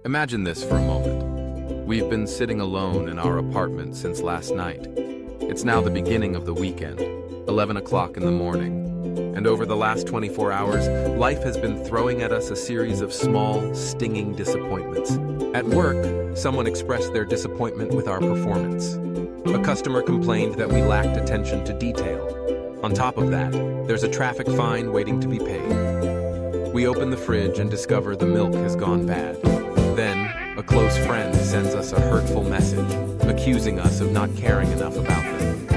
Imagine this for a moment. We've been sitting alone in our apartment since last night. It's now the beginning of the weekend, 11 o'clock in the morning. And over the last 24 hours, life has been throwing at us a series of small, stinging disappointments. At work, someone expressed their disappointment with our performance. A customer complained that we lacked attention to detail. On top of that, there's a traffic fine waiting to be paid. We open the fridge and discover the milk has gone bad. Then, a close friend sends us a hurtful message, accusing us of not caring enough about them.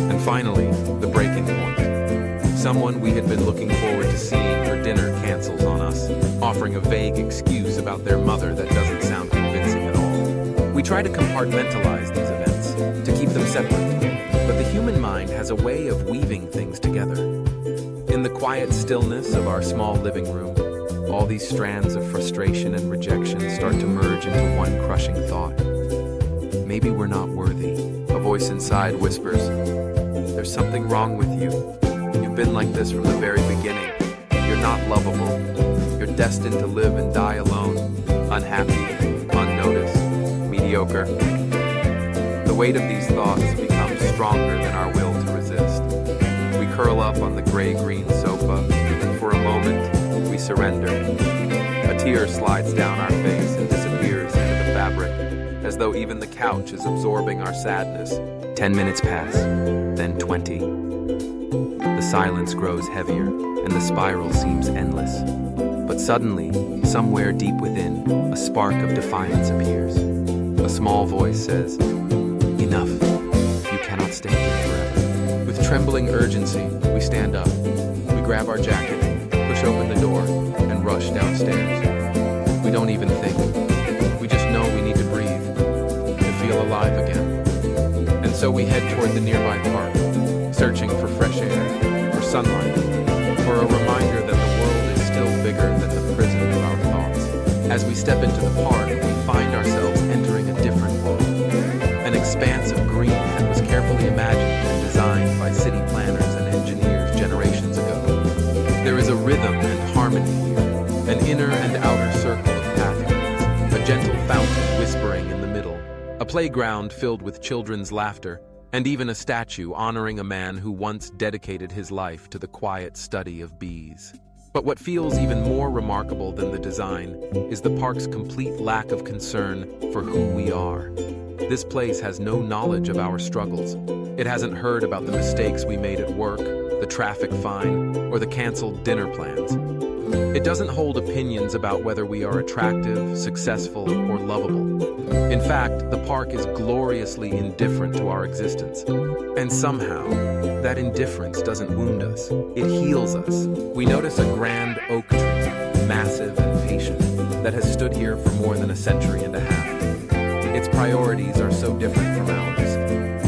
And finally, the breaking point. Someone we had been looking forward to seeing for dinner cancels on us, offering a vague excuse about their mother that doesn't sound convincing at all. We try to compartmentalize these events, to keep them separate, but the human mind has a way of weaving things together. In the quiet stillness of our small living room, all these strands of frustration and rejection start to merge into one crushing thought. Maybe we're not worthy. A voice inside whispers, "There's something wrong with you. You've been like this from the very beginning. You're not lovable. You're destined to live and die alone, unhappy, unnoticed, mediocre." The weight of these thoughts becomes stronger than our will to resist. We curl up on the gray-green sofa, and for a moment, we surrender. A tear slides down our face and disappears into the fabric, as though even the couch is absorbing our sadness. 10 minutes pass, then 20. The silence grows heavier, and the spiral seems endless. But suddenly, somewhere deep within, a spark of defiance appears. A small voice says, "Enough. You cannot stay here forever." With trembling urgency, we stand up. We grab our jacket, push open the door, and rush downstairs. We don't even think. We just know we need to breathe, to feel alive again. And so we head toward the nearby park, searching for fresh air, for sunlight, for a reminder that the world is still bigger than the prison of our thoughts. As we step into the park, we find ourselves entering a different world. An expanse of green that was carefully imagined and designed by city planners and engineers generations ago. There is a rhythm and harmony here, an inner and outer circle of pathways, a gentle fountain whispering in the middle, a playground filled with children's laughter, and even a statue honoring a man who once dedicated his life to the quiet study of bees. But what feels even more remarkable than the design is the park's complete lack of concern for who we are. This place has no knowledge of our struggles. It hasn't heard about the mistakes we made at work, the traffic fine, or the canceled dinner plans. It doesn't hold opinions about whether we are attractive, successful, or lovable. In fact, the park is gloriously indifferent to our existence. And somehow, that indifference doesn't wound us. It heals us. We notice a grand oak tree, massive and patient, that has stood here for more than a century and a half. Its priorities are so different from ours.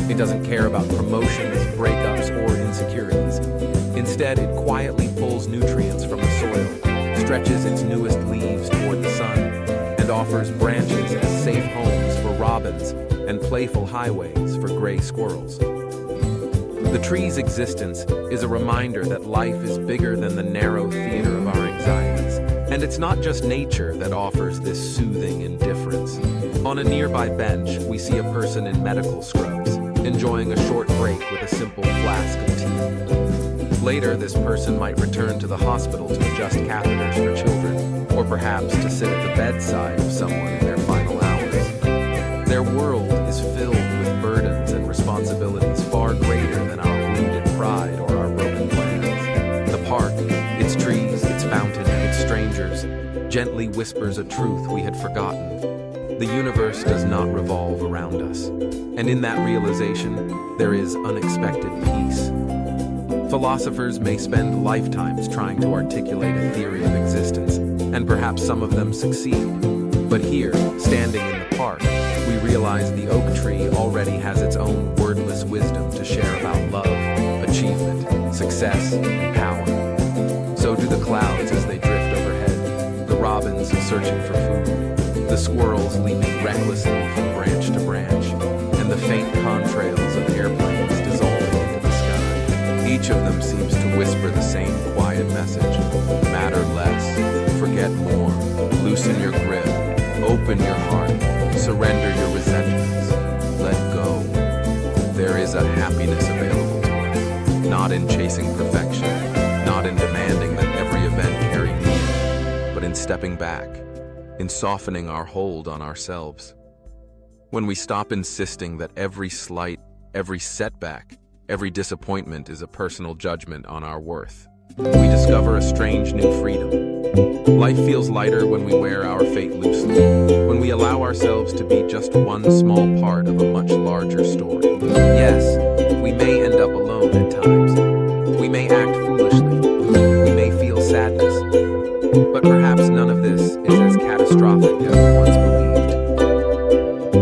It doesn't care about promotions, breakups, or insecurities. Instead, it quietly pulls nutrients from the soil, stretches its newest leaves toward the sun, and offers branches as safe homes for robins and playful highways for gray squirrels. The tree's existence is a reminder that life is bigger than the narrow theater of our anxieties. And it's not just nature that offers this soothing indifference. On a nearby bench, we see a person in medical scrubs, enjoying a short break with a simple flask of tea. Later, this person might return to the hospital to adjust catheters for children, or perhaps to sit at the bedside of someone in their final hours. Their world is filled with burdens and responsibilities far greater than our wounded pride or our broken plans. The park, its trees, its fountain, and its strangers, gently whispers a truth we had forgotten. The universe does not revolve around us, and in that realization, there is unexpected peace. Philosophers may spend lifetimes trying to articulate a theory of existence, and perhaps some of them succeed. But here, standing in the park, we realize the oak tree already has its own wordless wisdom to share about love, achievement, success, and power. So do the clouds as they drift overhead, the robins searching for food, the squirrels leaping recklessly from branch to branch, and the faint contrails of airplanes dissolving into the sky. Each of them seems to whisper the same quiet message: matter less, forget more, loosen your grip, Open your heart, surrender your resentments, let go. There is a happiness available to us, not in chasing perfection, not in demanding that every event carry meaning, but in stepping back, in softening our hold on ourselves. When we stop insisting that every slight, every setback, every disappointment is a personal judgment on our worth, we discover a strange new freedom. Life feels lighter when we wear our fate loosely, when we allow ourselves to be just one small part of a much larger story. Yes, we may end up alone at times. We may act foolishly. We may feel sadness. But perhaps none of this is as catastrophic as we once believed.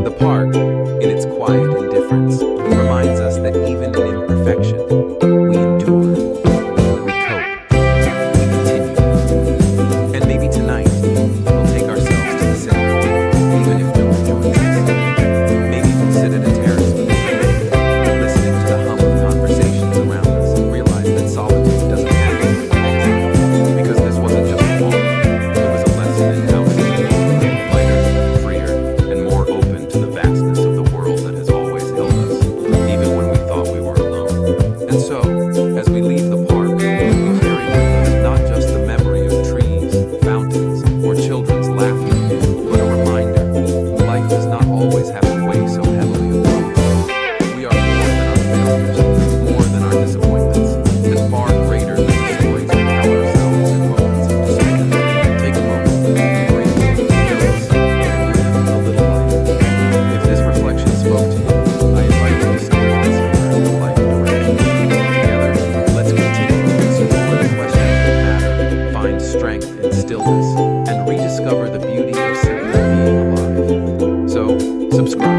The park, in its quiet indifference, reminds us that even in imperfection, we endure, we cope, we continue. And maybe tonight, we'll take ourselves to the cinema, even if no one joins us. Maybe we'll sit at a terrace with a drink, listening to the hum of conversations around us and realize that solitude doesn't have to be amazing, because this wasn't just a walk, it was a lesson in how to be lighter, freer, and more open to the vastness of the world that has always held us, even when we thought we were alone. And so, as we leave the park, we carry with us not just the memory of trees, fountains, or children's laughter, but a reminder, life does not always have to weigh so heavily upon us. We are more than our failures, more than our disappointments, and far greater than the stories we tell ourselves in moments of despair. Take a moment, breathe, notice, and live a little life. If this reflection spoke to you, I invite you to stay with us here in the life direction. Together, let's continue to explore the questions that matter, find strength in stillness, and rediscover the beauty of simply being alive. So, subscribe